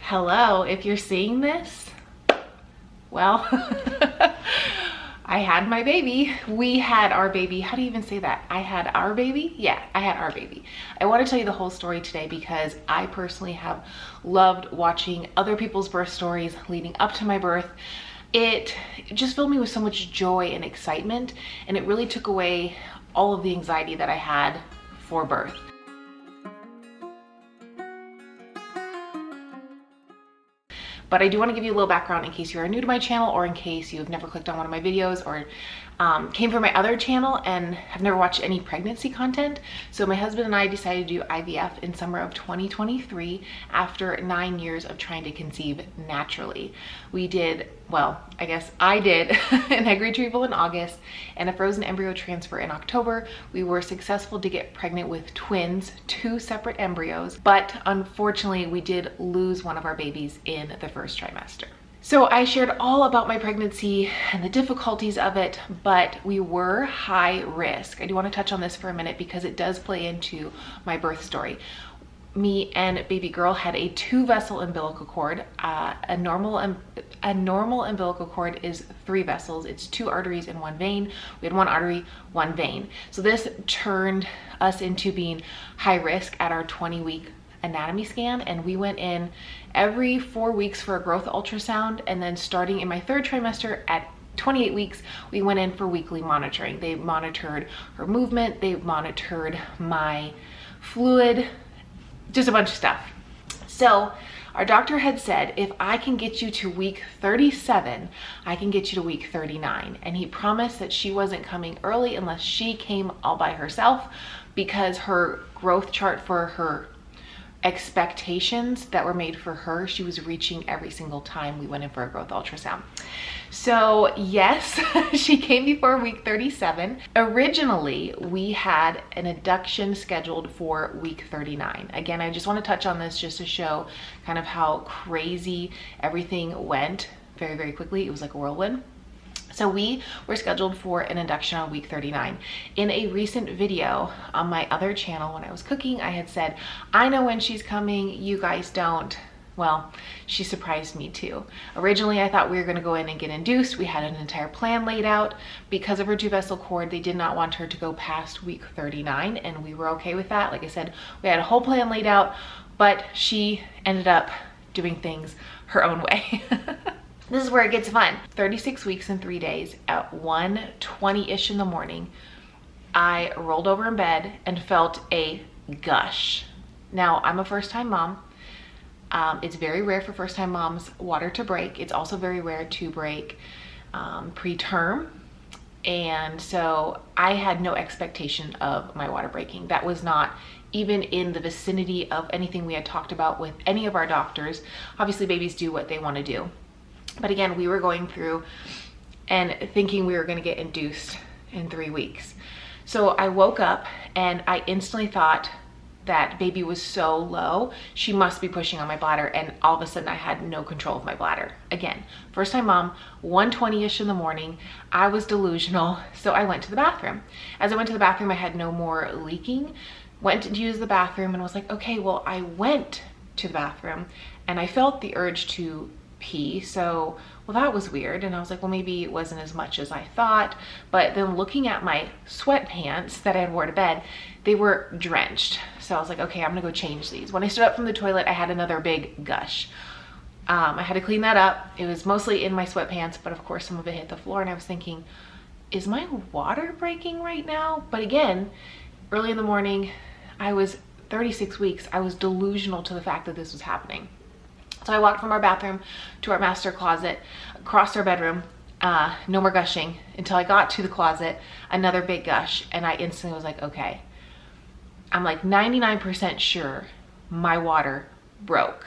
Hello, if you're seeing this, well, I had my baby. We had our baby. How do you even say that? I had our baby? Yeah, I had our baby. I want to tell you the whole story today because I personally have loved watching other people's birth stories leading up to my birth. It just filled me with so much joy and excitement, and it really took away all of the anxiety that I had for birth. But I do want to give you a little background in case you are new to my channel, or in case you've never clicked on one of my videos, or came from my other channel and have never watched any pregnancy content. So my husband and I decided to do IVF in summer of 2023 after 9 years of trying to conceive naturally. We did, well, I guess I did an egg retrieval in August and a frozen embryo transfer in October. We were successful to get pregnant with twins, 2 separate embryos, but unfortunately we did lose one of our babies in the first trimester. So I shared all about my pregnancy and the difficulties of it, but we were high risk. I do want to touch on this for a minute because it does play into my birth story. Me and baby girl had a 2-vessel umbilical cord. A normal umbilical cord is 3 vessels. It's 2 arteries and 1 vein. We had 1 artery, 1 vein. So this turned us into being high risk at our 20-week anatomy scan, and we went in every 4 weeks for a growth ultrasound, and then starting in my 3rd trimester at 28 weeks, we went in for weekly monitoring. They monitored her movement, they monitored my fluid, just a bunch of stuff. So our doctor had said, if I can get you to week 37, I can get you to week 39. And he promised that she wasn't coming early unless she came all by herself, because her growth chart for her expectations that were made for her, she was reaching every single time we went in for a growth ultrasound. So yes, she came before week 37. Originally, we had an induction scheduled for week 39. Again, I just want to touch on this just to show kind of how crazy everything went very, very quickly. It was like a whirlwind. So we were scheduled for an induction on week 39. In a recent video on my other channel when I was cooking, I had said, I know when she's coming, you guys don't. Well, she surprised me too. Originally, I thought we were gonna go in and get induced. We had an entire plan laid out. Because of her 2-vessel cord, they did not want her to go past week 39, and we were okay with that. Like I said, we had a whole plan laid out, but she ended up doing things her own way. This is where it gets fun. 36 weeks and 3 days at 1:20-ish in the morning, I rolled over in bed and felt a gush. Now, I'm a first-time mom. It's very rare for first-time moms water to break. It's also very rare to break preterm. And so I had no expectation of my water breaking. That was not even in the vicinity of anything we had talked about with any of our doctors. Obviously, babies do what they want to do. But again, we were going through and thinking we were going to get induced in 3 weeks. So I woke up and I instantly thought that baby was so low, she must be pushing on my bladder, and all of a sudden I had no control of my bladder. Again, first time mom, 1:20-ish in the morning, I was delusional, so I went to the bathroom. As I went to the bathroom, I had no more leaking, went to use the bathroom and was like, okay, well, I went to the bathroom and I felt the urge to pee, so well, that was weird. And I was like, well, maybe it wasn't as much as I thought. But then looking at my sweatpants that I had wore to bed, they were drenched. So I was like, okay, I'm gonna go change these. When I stood up from the toilet, I had another big gush. I had to clean that up. It was mostly in my sweatpants, but of course some of it hit the floor, and I was thinking, is my water breaking right now? But again, early in the morning, I was 36 weeks. I was delusional to the fact that this was happening. So I walked from our bathroom to our master closet, across our bedroom, no more gushing, until I got to the closet, another big gush, and I instantly was like, okay. I'm like 99% sure my water broke,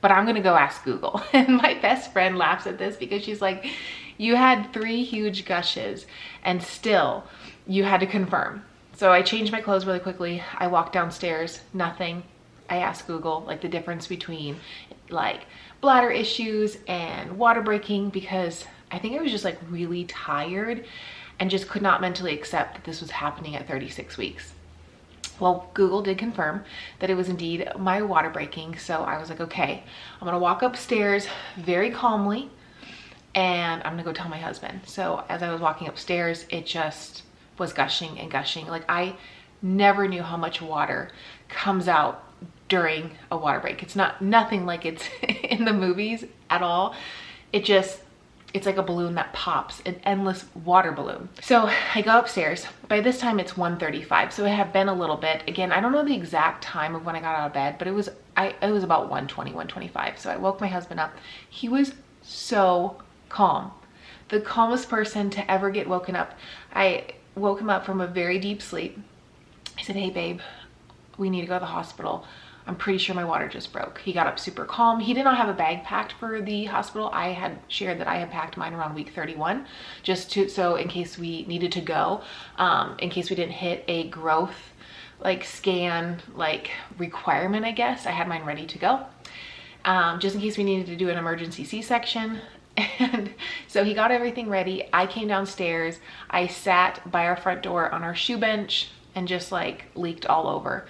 but I'm gonna go ask Google. And my best friend laughs at this because she's like, you had 3 huge gushes and still you had to confirm. So I changed my clothes really quickly. I walked downstairs, nothing. I asked Google like the difference between like bladder issues and water breaking, because I think I was just like really tired and just could not mentally accept that this was happening at 36 weeks. Well, Google did confirm that it was indeed my water breaking. So I was like, okay, I'm gonna walk upstairs very calmly and I'm gonna go tell my husband. So as I was walking upstairs, it just was gushing and gushing. Like, I never knew how much water comes out during a water break. It's nothing like it's in the movies at all. It's like a balloon that pops, an endless water balloon. So I go upstairs. By this time it's 1:35, so it had been a little bit. Again, I don't know the exact time of when I got out of bed, but it was about 1:20, 1:25. So I woke my husband up. He was so calm. The calmest person to ever get woken up. I woke him up from a very deep sleep. I said, hey babe, we need to go to the hospital. I'm pretty sure my water just broke. He got up super calm. He did not have a bag packed for the hospital. I had shared that I had packed mine around week 31, so in case we needed to go, in case we didn't hit a growth scan requirement, I guess. I had mine ready to go, just in case we needed to do an emergency C-section. And so he got everything ready. I came downstairs. I sat by our front door on our shoe bench and just leaked all over.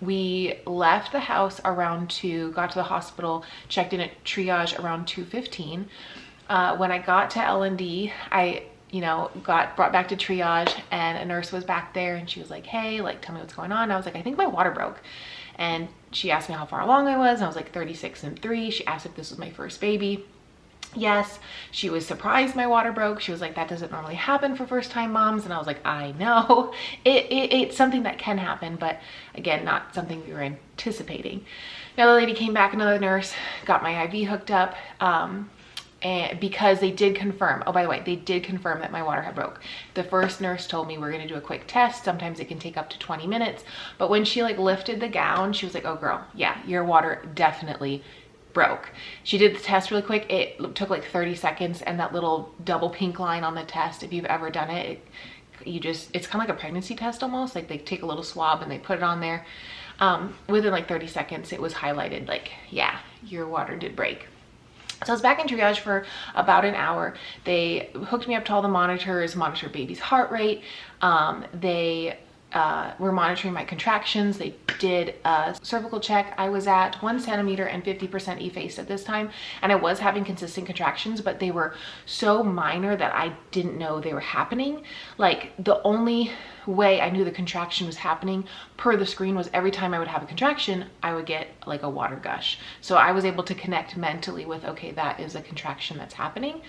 We left the house around 2, got to the hospital, checked in at Triage around 2:15. When I got to L&D, I got brought back to Triage, and a nurse was back there and she was like, hey, tell me what's going on. I was like, I think my water broke. And she asked me how far along I was, and I was like 36 and 3. She asked if this was my first baby. Yes. She was surprised my water broke. She was like, that doesn't normally happen for first-time moms. And I was like, I know. It's something that can happen, but again, not something we were anticipating. Another lady came back, another nurse, got my IV hooked up, and because they did confirm, oh, by the way, they did confirm that my water had broke. The first nurse told me we're going to do a quick test. Sometimes it can take up to 20 minutes. But when she lifted the gown, she was like, oh girl, yeah, your water definitely broke. She did the test really quick. It took 30 seconds, and that little double pink line on the test, if you've ever done it, it's kind of like a pregnancy test almost. They take a little swab and they put it on there. Within 30 seconds, it was highlighted yeah, your water did break. So I was back in Triage for about an hour. They hooked me up to all the monitors, monitored baby's heart rate. They were monitoring my contractions. They did a cervical check. I was at 1 centimeter and 50% effaced at this time, and I was having consistent contractions, but they were so minor that I didn't know they were happening. The only way I knew the contraction was happening per the screen was every time I would have a contraction, I would get a water gush. So I was able to connect mentally with, okay, that is a contraction that's happening.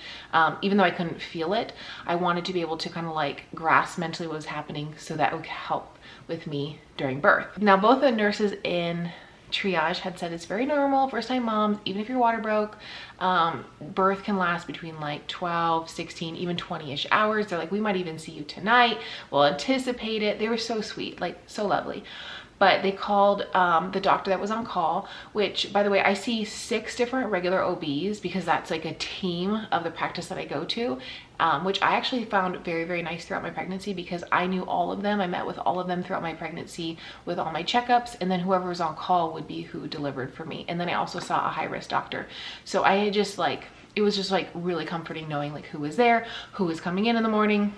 Even though I couldn't feel it, I wanted to be able to kind of grasp mentally what was happening so that would help with me during birth. Now, both the nurses in Triage had said it's very normal, first-time moms, even if your water broke, birth can last between 12, 16, even 20-ish hours. They're like, we might even see you tonight. We'll anticipate it. They were so sweet, so lovely. But they called the doctor that was on call, which, by the way, I see 6 different regular OBs because that's a team of the practice that I go to, which I actually found very, very nice throughout my pregnancy because I knew all of them. I met with all of them throughout my pregnancy with all my checkups, and then whoever was on call would be who delivered for me. And then I also saw a high-risk doctor. So I had just it was just really comforting knowing who was there, who was coming in the morning.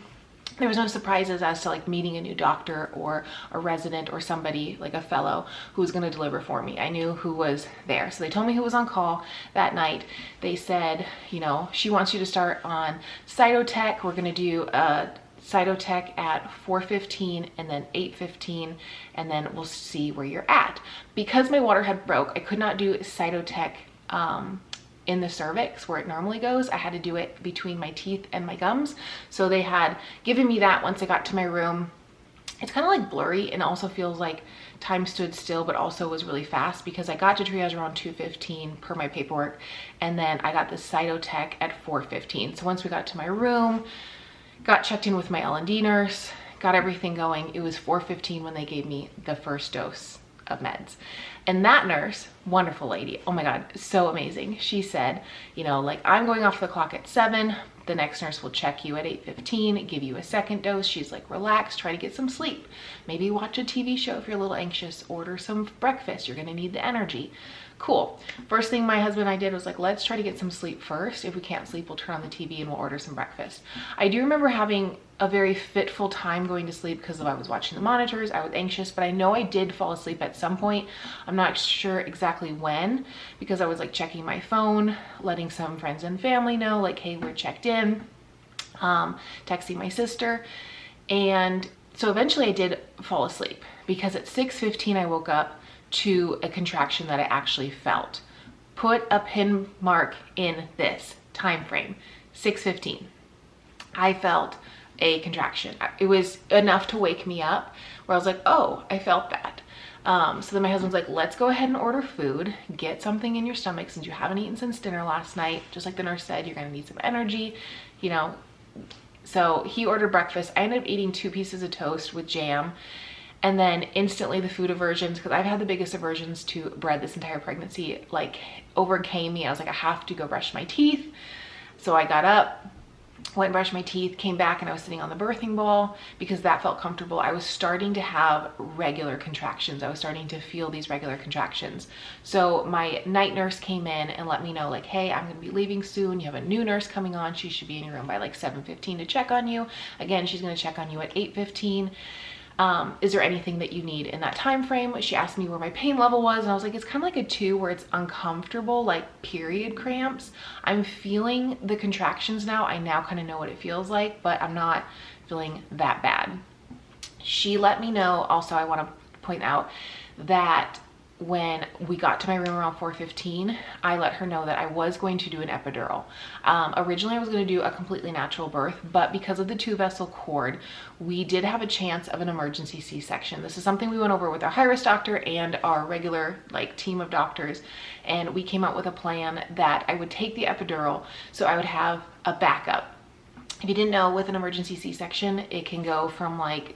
There was no surprises as to meeting a new doctor or a resident or somebody a fellow who was going to deliver for me. I knew who was there. So they told me who was on call that night. They said, she wants you to start on cytotech. We're going to do a cytotech at 4:15 and then 8:15, and then we'll see where you're at. Because my water had broke, I could not do cytotech in the cervix where it normally goes. I had to do it between my teeth and my gums. So they had given me that once I got to my room. It's kind of blurry, and also feels like time stood still, but also was really fast because I got to Triage around 2:15 per my paperwork, and then I got the cytotech at 4:15. So once we got to my room, got checked in with my L&D nurse, got everything going, it was 4:15 when they gave me the first dose of meds. And that nurse, wonderful lady, oh my God, so amazing. She said, I'm going off the clock at 7. The next nurse will check you at 8:15, give you a second dose. She's like, relax, try to get some sleep. Maybe watch a TV show if you're a little anxious, order some breakfast. You're gonna need the energy. Cool. First thing my husband and I did was let's try to get some sleep first. If we can't sleep, we'll turn on the TV and we'll order some breakfast. I do remember having a very fitful time going to sleep because I was watching the monitors. I was anxious, but I know I did fall asleep at some point. I'm not sure exactly when, because I was like checking my phone, letting some friends and family know like, hey, we're checked in, texting my sister. And so eventually I did fall asleep, because at 6:15 I woke up to a contraction that I actually felt. Put a pin mark in this time frame. 6:15. I felt a contraction. It was enough to wake me up, where I was like, oh, I felt that. So then my husband's like, let's go ahead and order food, get something in your stomach since you haven't eaten since dinner last night. Just like the nurse said, you're gonna need some energy, you know. So he ordered breakfast. I ended up eating 2 pieces of toast with jam. And then instantly the food aversions, because I've had the biggest aversions to bread this entire pregnancy, like overcame me. I was like, I have to go brush my teeth. So I got up, went and brushed my teeth, came back, and I was sitting on the birthing ball because that felt comfortable. I was starting to have regular contractions. I was starting to feel these regular contractions. So my night nurse came in and let me know like, hey, I'm gonna be leaving soon. You have a new nurse coming on. She should be in your room by like 7:15 to check on you. Again, she's gonna check on you at 8:15. Is there anything that you need in that time frame? She asked me where my pain level was, and I was like, it's kind of like a 2, where it's uncomfortable, like period cramps. I'm feeling the contractions now. I now kind of know what it feels like, but I'm not feeling that bad. She let me know also, I want to point out that when we got to my room around 4:15, I let her know that I was going to do an epidural. Originally I was going to do a completely natural birth, but because of the 2-vessel cord, we did have a chance of an emergency C-section. This is something we went over with our high-risk doctor and our regular like team of doctors, and we came out with a plan that I would take the epidural so I would have a backup. If you didn't know, with an emergency C-section, it can go from like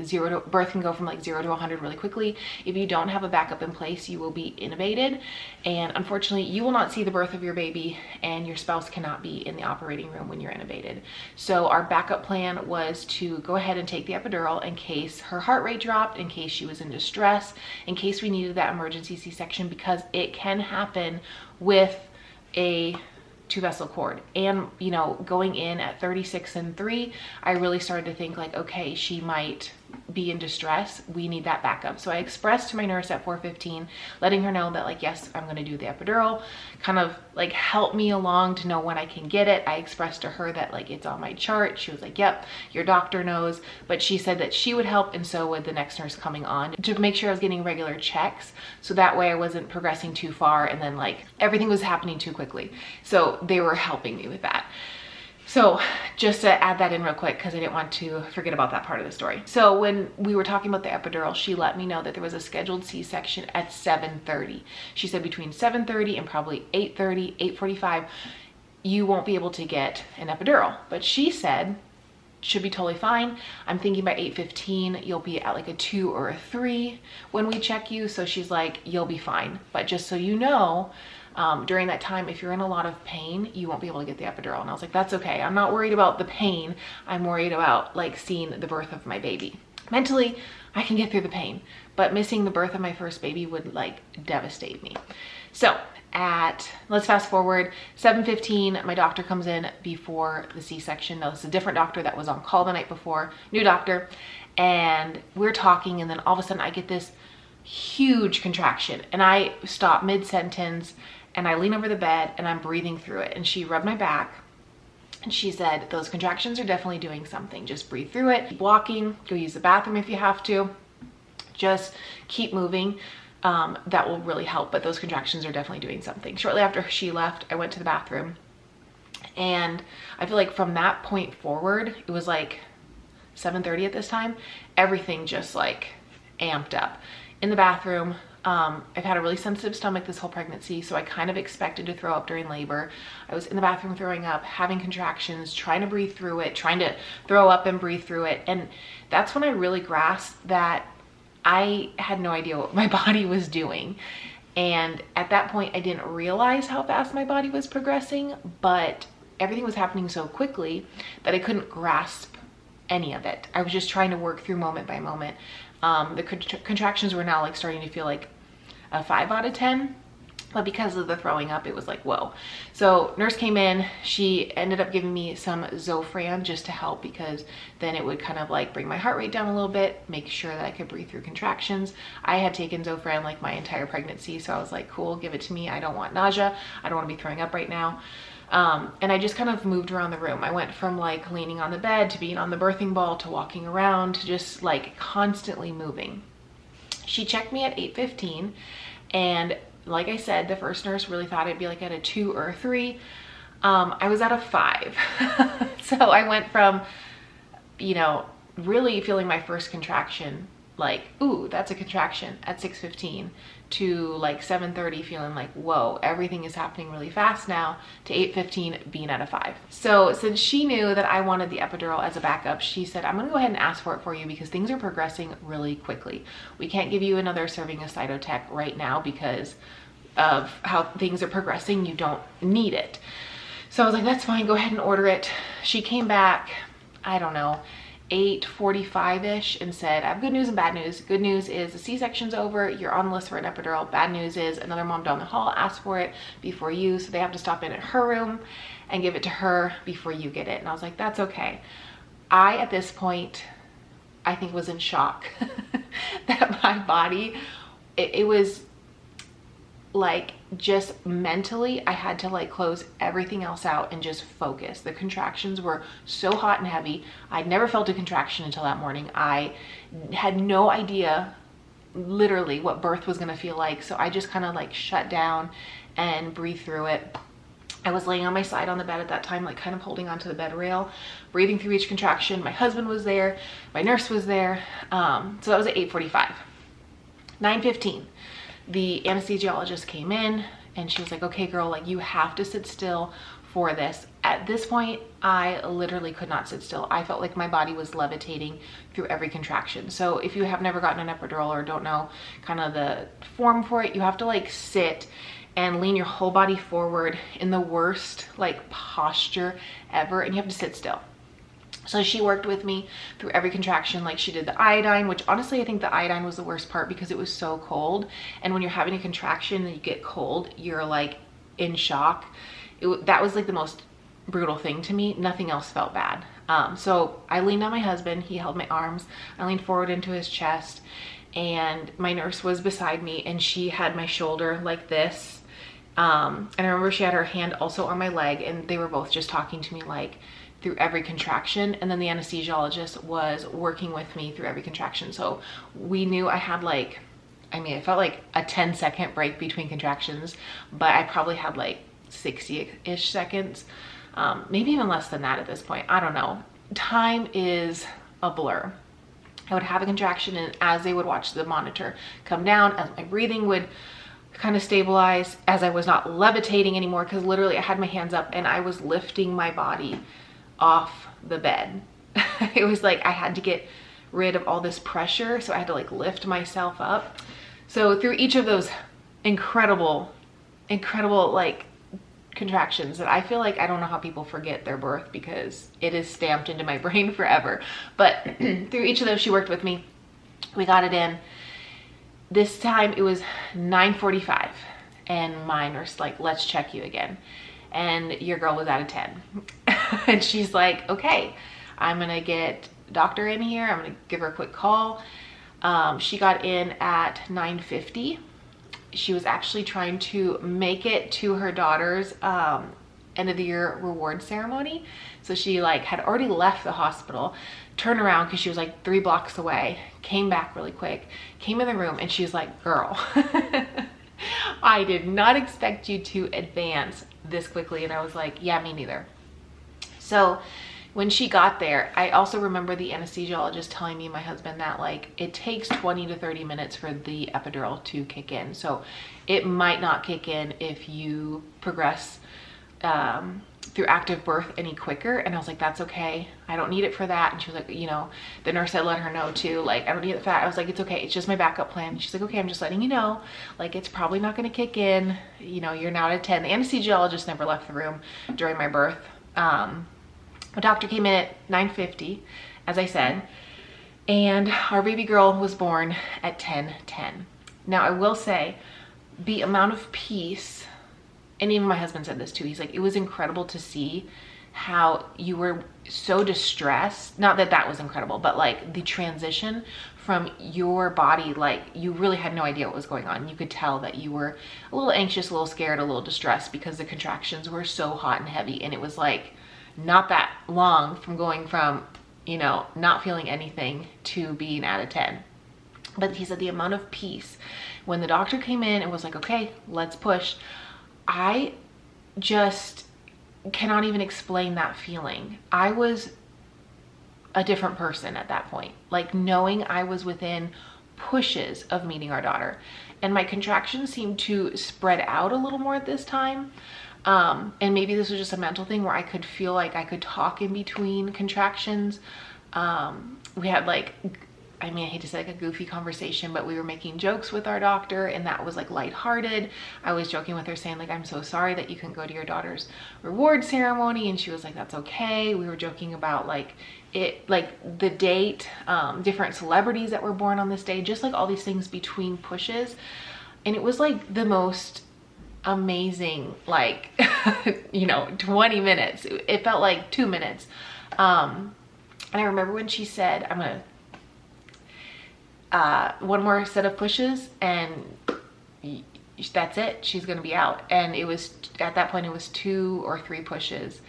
birth can go from like 0 to 100 really quickly. If you don't have a backup in place, you will be intubated. And unfortunately, you will not see the birth of your baby, and your spouse cannot be in the operating room when you're intubated. So our backup plan was to go ahead and take the epidural in case her heart rate dropped, in case she was in distress, in case we needed that emergency C-section, because it can happen with a 2-vessel cord. And you know, going in at 36 and 3, I really started to think like, okay, she might be in distress. We need that backup. So I expressed to my nurse at 4:15, letting her know that like, yes, I'm going to do the epidural, kind of like help me along to know when I can get it. I expressed to her that like it's on my chart. She was like, yep, your doctor knows. But she said that she would help, and so would the next nurse coming on, to make sure I was getting regular checks, so that way I wasn't progressing too far and then like everything was happening too quickly. So they were helping me with that. So just to add that in real quick, because I didn't want to forget about that part of the story. So when we were talking about the epidural, she let me know that there was a scheduled C-section at 7:30. She said between 7:30 and probably 8:30, 8:45, you won't be able to get an epidural. But she said, should be totally fine. I'm thinking by 8:15, you'll be at like a 2 or a 3 when we check you. So she's like, you'll be fine. But just so you know, during that time, if you're in a lot of pain, you won't be able to get the epidural. And I was like, that's okay. I'm not worried about the pain. I'm worried about like seeing the birth of my baby. Mentally, I can get through the pain, but missing the birth of my first baby would like devastate me. So let's fast forward, 7:15, my doctor comes in before the C-section. Now, this is a different doctor that was on call the night before, new doctor. And we're talking, and then all of a sudden I get this huge contraction, and I stop mid-sentence, and I lean over the bed, and I'm breathing through it. And she rubbed my back, and she said, those contractions are definitely doing something. Just breathe through it, keep walking, go use the bathroom if you have to. Just keep moving. That will really help, but those contractions are definitely doing something. Shortly after she left, I went to the bathroom, and I feel like from that point forward, it was like 7:30 at this time, everything just like amped up. In the bathroom, I've had a really sensitive stomach this whole pregnancy, so I kind of expected to throw up during labor. I was in the bathroom throwing up, having contractions, trying to breathe through it, trying to throw up and breathe through it. And that's when I really grasped that I had no idea what my body was doing. And at that point, I didn't realize how fast my body was progressing, but everything was happening so quickly that I couldn't grasp any of it. I was just trying to work through moment by moment. The contractions were now like starting to feel like a 5 out of 10, But because of the throwing up, it was like, whoa. So nurse came in, she ended up giving me some Zofran just to help, because then it would kind of like bring my heart rate down a little bit, make sure that I could breathe through contractions. I had taken Zofran like my entire pregnancy, so I was like, cool, give it to me. I don't want nausea. I don't want to be throwing up right now. And I just kind of moved around the room. I went from like leaning on the bed to being on the birthing ball to walking around to just like constantly moving. She checked me at 8:15, and like I said, the first nurse really thought I'd be like at a 2 or a 3. I was at a 5. So I went from, you know, really feeling my first contraction, like, ooh, that's a contraction at 6:15, to like 7:30 feeling like, whoa, everything is happening really fast now, to 8:15 being at a 5. So since she knew that I wanted the epidural as a backup, she said, I'm gonna go ahead and ask for it for you because things are progressing really quickly. We can't give you another serving of Cytotec right now because of how things are progressing. You don't need it. So I was like, that's fine, go ahead and order it. She came back, I don't know, 8:45-ish, and said, I have good news and bad news. Good news is the C-section's over, you're on the list for an epidural. Bad news is another mom down the hall asked for it before you, so they have to stop in at her room and give it to her before you get it. And I was like, that's okay. I, at this point, I think was in shock that my body, it was like, just mentally, I had to like close everything else out and just focus. The contractions were so hot and heavy. I'd never felt a contraction until that morning. I had no idea literally what birth was gonna feel like. So I just kind of like shut down and breathed through it. I was laying on my side on the bed at that time, like kind of holding onto the bed rail, breathing through each contraction. My husband was there, my nurse was there. So that was at 8:45. 9:15. The anesthesiologist came in and she was like, okay, girl, like you have to sit still for this. At this point, I literally could not sit still. I felt like my body was levitating through every contraction. So if you have never gotten an epidural or don't know kind of the form for it, you have to like sit and lean your whole body forward in the worst like posture ever, and you have to sit still. So she worked with me through every contraction. Like she did the iodine, which honestly, I think the iodine was the worst part because it was so cold. And when you're having a contraction and you get cold, you're like in shock. That was like the most brutal thing to me. Nothing else felt bad. So I leaned on my husband. He held my arms. I leaned forward into his chest, and my nurse was beside me and she had my shoulder like this. And I remember she had her hand also on my leg, and they were both just talking to me like through every contraction. And then the anesthesiologist was working with me through every contraction. So we knew I had like, I mean, I felt like a 10-second break between contractions, but I probably had like 60-ish seconds, maybe even less than that at this point. I don't know. Time is a blur. I would have a contraction, and as they would watch the monitor come down, as my breathing would kind of stabilize, as I was not levitating anymore, because literally I had my hands up and I was lifting my body off the bed. It was like I had to get rid of all this pressure, so I had to like lift myself up. So through each of those incredible like contractions that I feel like, I don't know how people forget their birth because it is stamped into my brain forever. But through each of those, she worked with me. We got it in. This time it was 9:45 and my nurse like, let's check you again. And your girl was at a 10. And she's like, okay, I'm gonna get doctor in here. I'm gonna give her a quick call. She got in at 9:50. She was actually trying to make it to her daughter's end of the year reward ceremony. So she like had already left the hospital, turned around because she was like 3 blocks away, came back really quick, came in the room, and she was like, girl, I did not expect you to advance this quickly. And I was like, yeah, me neither. So when she got there, I also remember the anesthesiologist telling me and my husband that like it takes 20 to 30 minutes for the epidural to kick in. So it might not kick in if you progress through active birth any quicker. And I was like, that's okay. I don't need it for that. And she was like, you know, the nurse had let her know too, like, I don't need it for that. I was like, it's okay. It's just my backup plan. She's like, okay, I'm just letting you know, like, it's probably not going to kick in. You know, you're now at a 10. The anesthesiologist never left the room during my birth. The doctor came in at 9:50, as I said, and our baby girl was born at 10:10. Now, I will say, the amount of peace, and even my husband said this too, he's like, it was incredible to see how you were so distressed. Not that that was incredible, but like the transition from your body, like you really had no idea what was going on. You could tell that you were a little anxious, a little scared, a little distressed because the contractions were so hot and heavy. And it was like not that long from going from, you know, not feeling anything to being at a 10. But he said the amount of peace when the doctor came in and was like, okay, let's push. I just cannot even explain that feeling. I was a different person at that point, like knowing I was within pushes of meeting our daughter, and my contractions seemed to spread out a little more at this time. And maybe this was just a mental thing where I could feel like I could talk in between contractions. We had like, I mean, I hate to say like a goofy conversation, but we were making jokes with our doctor, and that was like lighthearted. I was joking with her saying like, I'm so sorry that you couldn't go to your daughter's reward ceremony. And she was like, that's okay. We were joking about like it, like the date, different celebrities that were born on this day, just like all these things between pushes. And it was like the most amazing, like, you know, 20 minutes. It felt like 2 minutes. And I remember when she said, I'm gonna, one more set of pushes and that's it, she's gonna be out. And it was, at that point, it was 2 or 3 pushes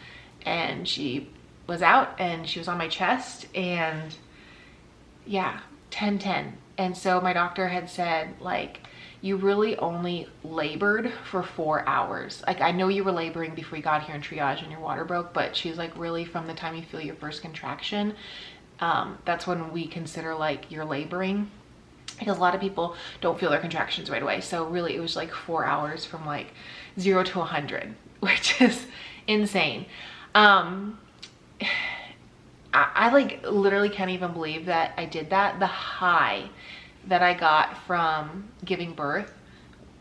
and she was out and she was on my chest, and yeah, 10-10. And so my doctor had said, like, you really only labored for 4 hours. Like, I know you were laboring before you got here in triage and your water broke, but she's like, really from the time you feel your first contraction, that's when we consider like you're laboring, because a lot of people don't feel their contractions right away. So really it was like 4 hours from like 0 to 100, which is insane. I like literally can't even believe that I did that. The high that I got from giving birth,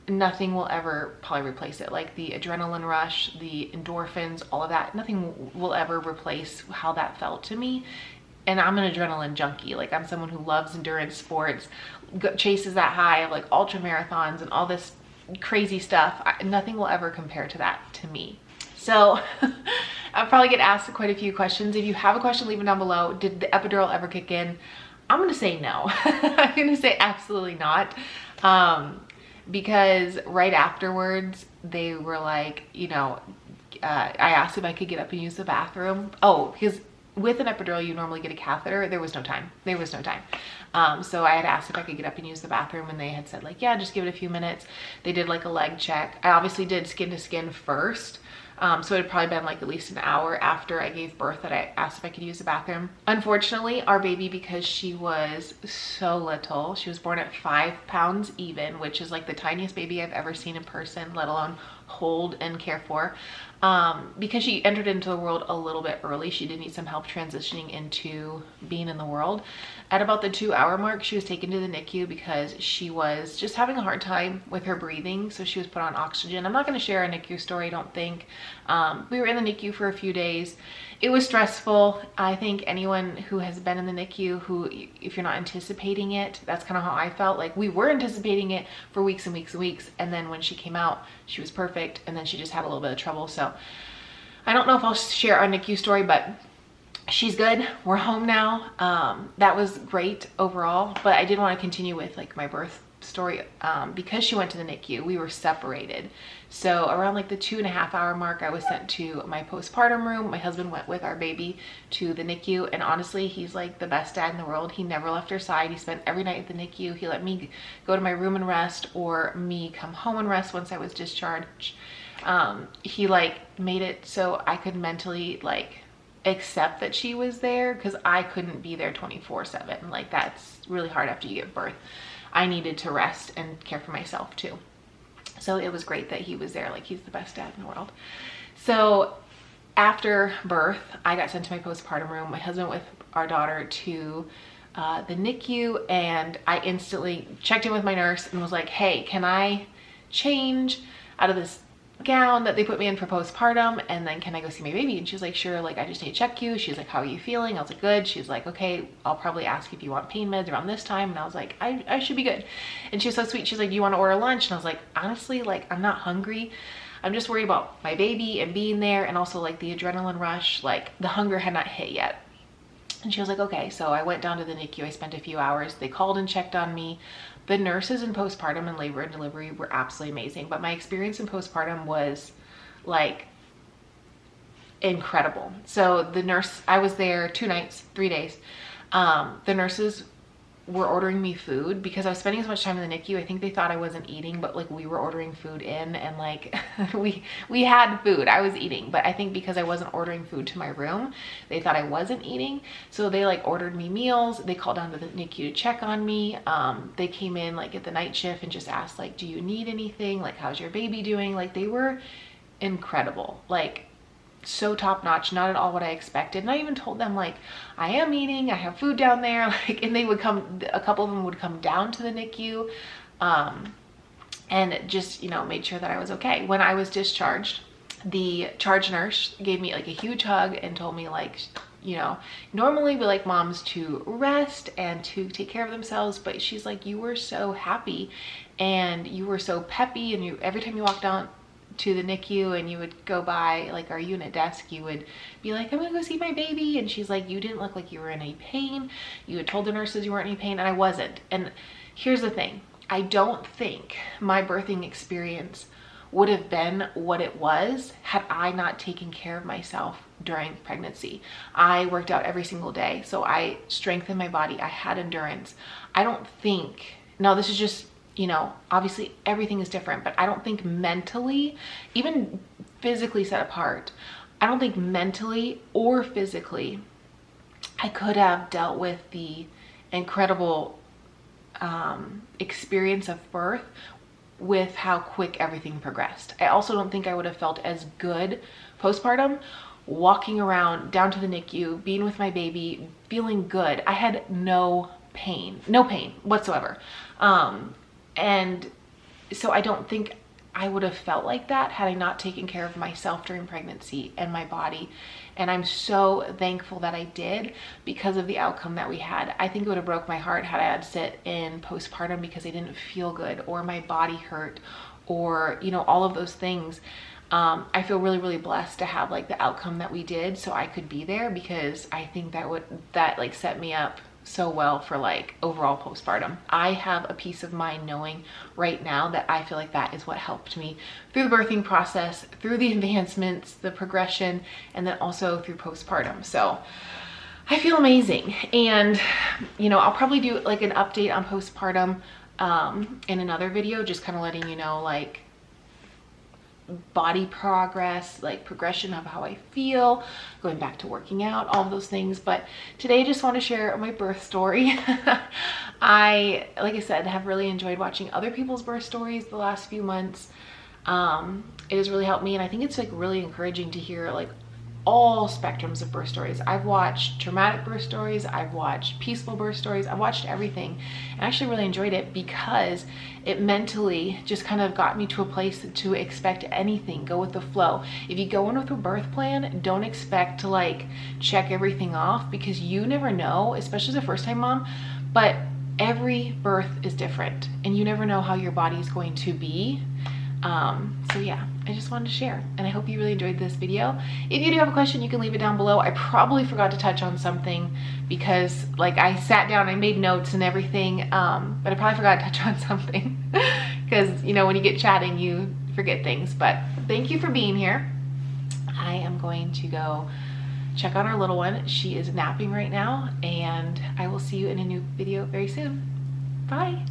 nothing will ever probably replace it. Like the adrenaline rush, the endorphins, all of that, nothing will ever replace how that felt to me. And I'm an adrenaline junkie. Like, I'm someone who loves endurance sports, chases that high of like ultra marathons and all this crazy stuff. Nothing will ever compare to that to me. So I'll probably get asked quite a few questions. If you have a question, leave it down below. Did the epidural ever kick in? I'm gonna say no. I'm gonna say absolutely not. Because right afterwards, they were like, you know, I asked if I could get up and use the bathroom. Oh, because with an epidural, you normally get a catheter. There was no time. There was no time. So I had asked if I could get up and use the bathroom, and they had said like, yeah, just give it a few minutes. They did like a leg check. I obviously did skin to skin first. So it had probably been like at least an hour after I gave birth that I asked if I could use the bathroom. Unfortunately, our baby, because she was so little, she was born at 5 pounds even, which is like the tiniest baby I've ever seen in person, let alone hold and care for. Because she entered into the world a little bit early, she did need some help transitioning into being in the world. At about the 2-hour mark, she was taken to the NICU because she was just having a hard time with her breathing. So she was put on oxygen. I'm not going to share a NICU story, I don't think. We were in the NICU for a few days. It was stressful. I think anyone who has been in the NICU, who, if you're not anticipating it, that's kind of how I felt. Like, we were anticipating it for weeks and weeks and weeks. And then when she came out, she was perfect. And then she just had a little bit of trouble. So I don't know if I'll share our NICU story, but she's good. We're home now. That was great overall, but I did want to continue with like my birth story. Because she went to the NICU, we were separated. So around like the 2.5-hour mark, I was sent to my postpartum room. My husband went with our baby to the NICU, and honestly, he's like the best dad in the world. He never left her side. He spent every night at the NICU. He let me go to my room and rest, or me come home and rest once I was discharged. He like made it so I could mentally like accept that she was there, because I couldn't be there 24/7. Like, that's really hard after you give birth. I needed to rest and care for myself too. So it was great that he was there. Like, he's the best dad in the world. So after birth, I got sent to my postpartum room. My husband with our daughter to the NICU, and I instantly checked in with my nurse and was like, hey, can I change out of this gown that they put me in for postpartum, and then can I go see my baby? And she's like, sure, like I just need to check you. She's like, how are you feeling? I was like, good. She's like, okay, I'll probably ask if you want pain meds around this time. And I was like, I should be good. And she was so sweet. She's like, do you want to order lunch? And I was like, honestly, like I'm not hungry. I'm just worried about my baby and being there, and also like the adrenaline rush, like the hunger had not hit yet. And she was like, okay. So I went down to the NICU. I spent a few hours. They called and checked on me. The nurses in postpartum and labor and delivery were absolutely amazing. But my experience in postpartum was like incredible. So the nurse, I was there 2 nights, 3 days. The nurses were ordering me food because I was spending so much time in the NICU. I think they thought I wasn't eating, but like we were ordering food in, and like we had food. I was eating, but I think because I wasn't ordering food to my room, they thought I wasn't eating. So they like ordered me meals. They called down to the NICU to check on me. They came in like at the night shift and just asked like, do you need anything? Like, how's your baby doing? Like, they were incredible. Like, so top notch, not at all what I expected. And I even told them like, I am eating, I have food down there, like, and they would come, a couple of them would come down to the NICU, and just, you know, made sure that I was okay. When I was discharged, the charge nurse gave me like a huge hug and told me like, you know, normally we like moms to rest and to take care of themselves, but she's like, you were so happy and you were so peppy, and you, every time you walked down to the NICU and you would go by like our unit desk, you would be like, I'm gonna go see my baby. And she's like, you didn't look like you were in any pain. You had told the nurses you weren't in any pain, and I wasn't. And here's the thing, I don't think my birthing experience would have been what it was had I not taken care of myself during pregnancy. I worked out every single day, so I strengthened my body. I had endurance. I don't think, now this is just, you know, obviously everything is different, but I don't think mentally, even physically set apart, I don't think mentally or physically I could have dealt with the incredible experience of birth with how quick everything progressed. I also don't think I would have felt as good postpartum, walking around down to the NICU, being with my baby, feeling good. I had no pain whatsoever. And so I don't think I would have felt like that had I not taken care of myself during pregnancy and my body. And I'm so thankful that I did because of the outcome that we had. I think it would have broke my heart had I had to sit in postpartum because I didn't feel good or my body hurt or, you know, all of those things. I feel really, really blessed to have like the outcome that we did so I could be there, because I think that like set me up so well for like overall postpartum. I have a peace of mind knowing right now that I feel like that is what helped me through the birthing process, through the advancements, the progression, and then also through postpartum. So I feel amazing. And you know, I'll probably do like an update on postpartum in another video, just kind of letting you know like body progress, like progression of how I feel, going back to working out, all of those things. But today I just want to share my birth story. I, like I said, have really enjoyed watching other people's birth stories the last few months. It has really helped me, and I think it's like really encouraging to hear like all spectrums of birth stories. I've watched traumatic birth stories, I've watched peaceful birth stories, I've watched everything, and I actually really enjoyed it because it mentally just kind of got me to a place to expect anything, go with the flow. If you go in with a birth plan, don't expect to like check everything off, because you never know, especially as a first-time mom, but every birth is different and you never know how your body is going to be. So yeah, I just wanted to share, and I hope you really enjoyed this video. If you do have a question, you can leave it down below. I probably forgot to touch on something because like I sat down, I made notes and everything, but I probably forgot to touch on something because, you know, when you get chatting, you forget things. But thank you for being here. I am going to go check on our little one. She is napping right now, and I will see you in a new video very soon. Bye.